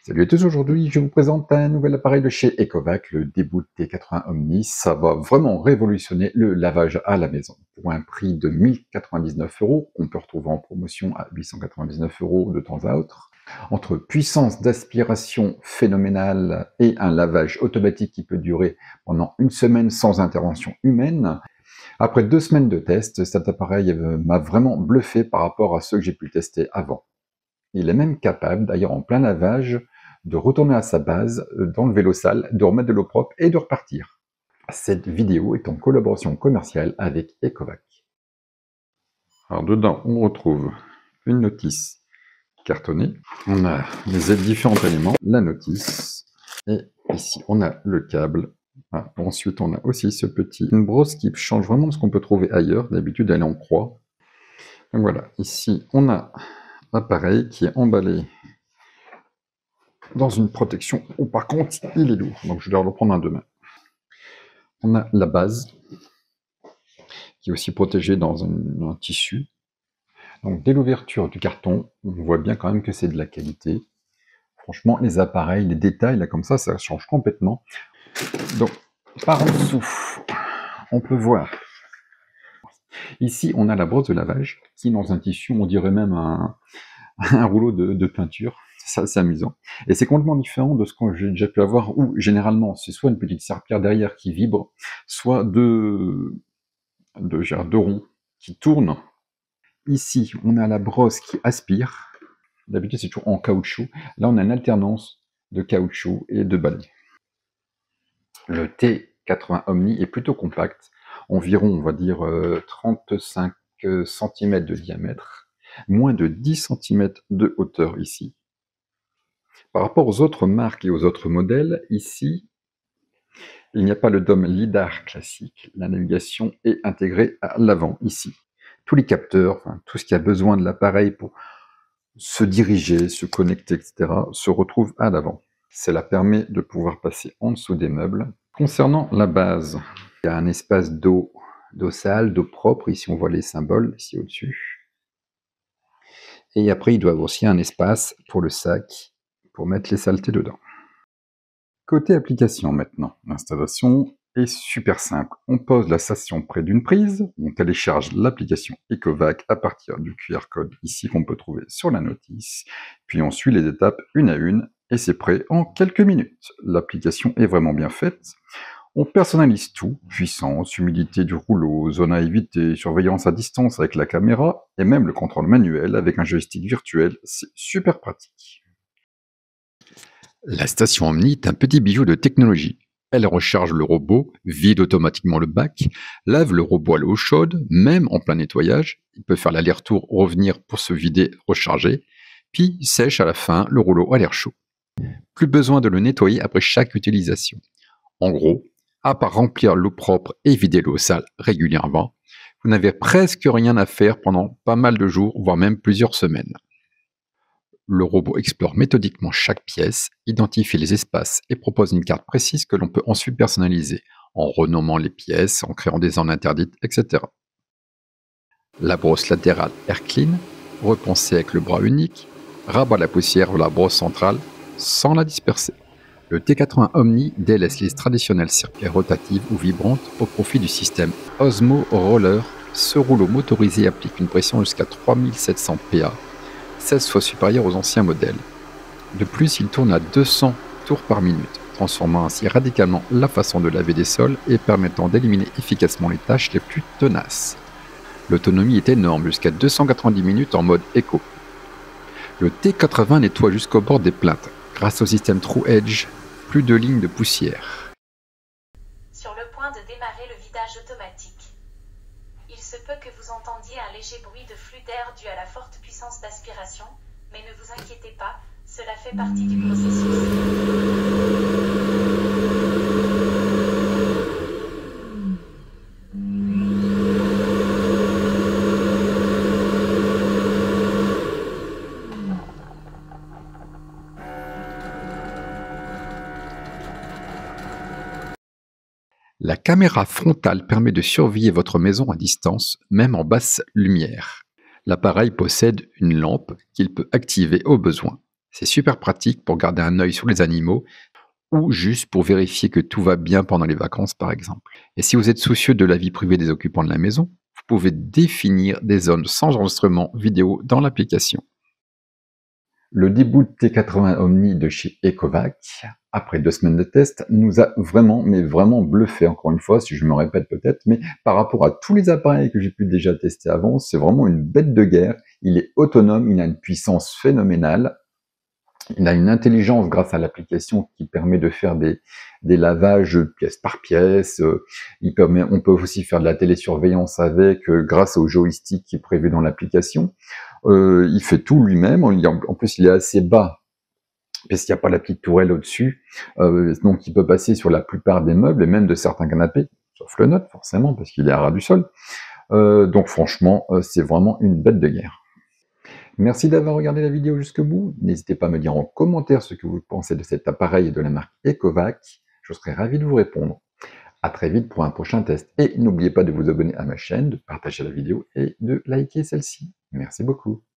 Salut à tous, aujourd'hui je vous présente un nouvel appareil de chez Ecovac, le Deboot T80 Omni. Ça va vraiment révolutionner le lavage à la maison. Pour un prix de 1099 €, qu'on peut retrouver en promotion à 899 € de temps à autre. Entre puissance d'aspiration phénoménale et un lavage automatique qui peut durer pendant une semaine sans intervention humaine. Après 2 semaines de test, cet appareil m'a vraiment bluffé par rapport à ceux que j'ai pu tester avant. Il est même capable, d'ailleurs en plein lavage, de retourner à sa base, d'enlever l'eau sale, de remettre de l'eau propre et de repartir. Cette vidéo est en collaboration commerciale avec Ecovac. Alors dedans, on retrouve une notice cartonnée. On a les différents éléments, la notice, et ici on a le câble. Ah, ensuite on a aussi une brosse qui change vraiment de ce qu'on peut trouver ailleurs. D'habitude elle est en croix. Donc voilà, ici on a l'appareil qui est emballé dans une protection. Oh, par contre, il est lourd, donc je dois le reprendre à deux mains. On a la base, qui est aussi protégée dans un tissu. Donc, dès l'ouverture du carton, on voit bien quand même que c'est de la qualité. Franchement, les appareils, les détails, là, comme ça change complètement. Donc, par en dessous, on peut voir. Ici, on a la brosse de lavage, qui, dans un tissu, on dirait même un rouleau de peinture. C'est assez amusant. Et c'est complètement différent de ce que j'ai déjà pu avoir, où généralement c'est soit une petite serpillière derrière qui vibre, soit deux ronds qui tournent. Ici, on a la brosse qui aspire. D'habitude, c'est toujours en caoutchouc. Là, on a une alternance de caoutchouc et de balai. Le T80 Omni est plutôt compact, environ, on va dire, 35 cm de diamètre, moins de 10 cm de hauteur ici. Par rapport aux autres marques et aux autres modèles, ici, il n'y a pas le dôme LiDAR classique. La navigation est intégrée à l'avant, ici. Tous les capteurs, enfin, tout ce qui a besoin de l'appareil pour se diriger, se connecter, etc., se retrouvent à l'avant. Cela permet de pouvoir passer en dessous des meubles. Concernant la base, il y a un espace d'eau sale, d'eau propre. Ici, on voit les symboles, ici au-dessus. Et après, il doit avoir aussi un espace pour le sac, pour mettre les saletés dedans. Côté application maintenant, l'installation est super simple. On pose la station près d'une prise, on télécharge l'application Ecovac à partir du QR code ici qu'on peut trouver sur la notice, puis on suit les étapes une à une et c'est prêt en quelques minutes. L'application est vraiment bien faite. On personnalise tout, puissance, humidité du rouleau, zone à éviter, surveillance à distance avec la caméra et même le contrôle manuel avec un joystick virtuel, c'est super pratique. La station Omni est un petit bijou de technologie. Elle recharge le robot, vide automatiquement le bac, lave le robot à l'eau chaude, même en plein nettoyage. Il peut faire l'aller-retour, revenir pour se vider, recharger, puis sèche à la fin le rouleau à l'air chaud. Plus besoin de le nettoyer après chaque utilisation. En gros, à part remplir l'eau propre et vider l'eau sale régulièrement, vous n'avez presque rien à faire pendant pas mal de jours, voire même plusieurs semaines. Le robot explore méthodiquement chaque pièce, identifie les espaces et propose une carte précise que l'on peut ensuite personnaliser, en renommant les pièces, en créant des zones interdites, etc. La brosse latérale Air Clean, repensée avec le bras unique, rabat la poussière vers la brosse centrale sans la disperser. Le T80 Omni délaisse les traditionnelles serpillères rotatives ou vibrantes au profit du système Osmo Roller. Ce rouleau motorisé applique une pression jusqu'à 3700 PA, 16 fois supérieur aux anciens modèles. De plus, il tourne à 200 tours par minute, transformant ainsi radicalement la façon de laver des sols et permettant d'éliminer efficacement les tâches les plus tenaces. L'autonomie est énorme, jusqu'à 290 minutes en mode éco. Le T80 nettoie jusqu'au bord des plaintes, grâce au système True Edge, plus de lignes de poussière. Sur le point de démarrer le vidage automatique. Il se peut que vous entendiez un léger bruit de flux d'air dû à la forte puissance d'aspiration, mais ne vous inquiétez pas, cela fait partie du processus. La caméra frontale permet de surveiller votre maison à distance, même en basse lumière. L'appareil possède une lampe qu'il peut activer au besoin. C'est super pratique pour garder un œil sur les animaux ou juste pour vérifier que tout va bien pendant les vacances par exemple. Et si vous êtes soucieux de la vie privée des occupants de la maison, vous pouvez définir des zones sans enregistrement vidéo dans l'application. Le Deboot T80 Omni de chez Ecovac, après 2 semaines de test, nous a vraiment, mais vraiment bluffé, encore une fois, si je me répète peut-être, mais par rapport à tous les appareils que j'ai pu déjà tester avant, c'est vraiment une bête de guerre. Il est autonome, il a une puissance phénoménale, il a une intelligence grâce à l'application qui permet de faire des lavages pièce par pièce. On peut aussi faire de la télésurveillance avec, grâce au joystick qui est prévu dans l'application. Il fait tout lui-même. En plus, il est assez bas parce qu'il n'y a pas la petite tourelle au-dessus. Donc, il peut passer sur la plupart des meubles et même de certains canapés, sauf le nôtre, forcément, parce qu'il est à ras du sol. Donc, franchement, c'est vraiment une bête de guerre. Merci d'avoir regardé la vidéo jusqu'au bout. N'hésitez pas à me dire en commentaire ce que vous pensez de cet appareil et de la marque Ecovac. Je serai ravi de vous répondre. À très vite pour un prochain test. Et n'oubliez pas de vous abonner à ma chaîne, de partager la vidéo et de liker celle-ci. Merci beaucoup.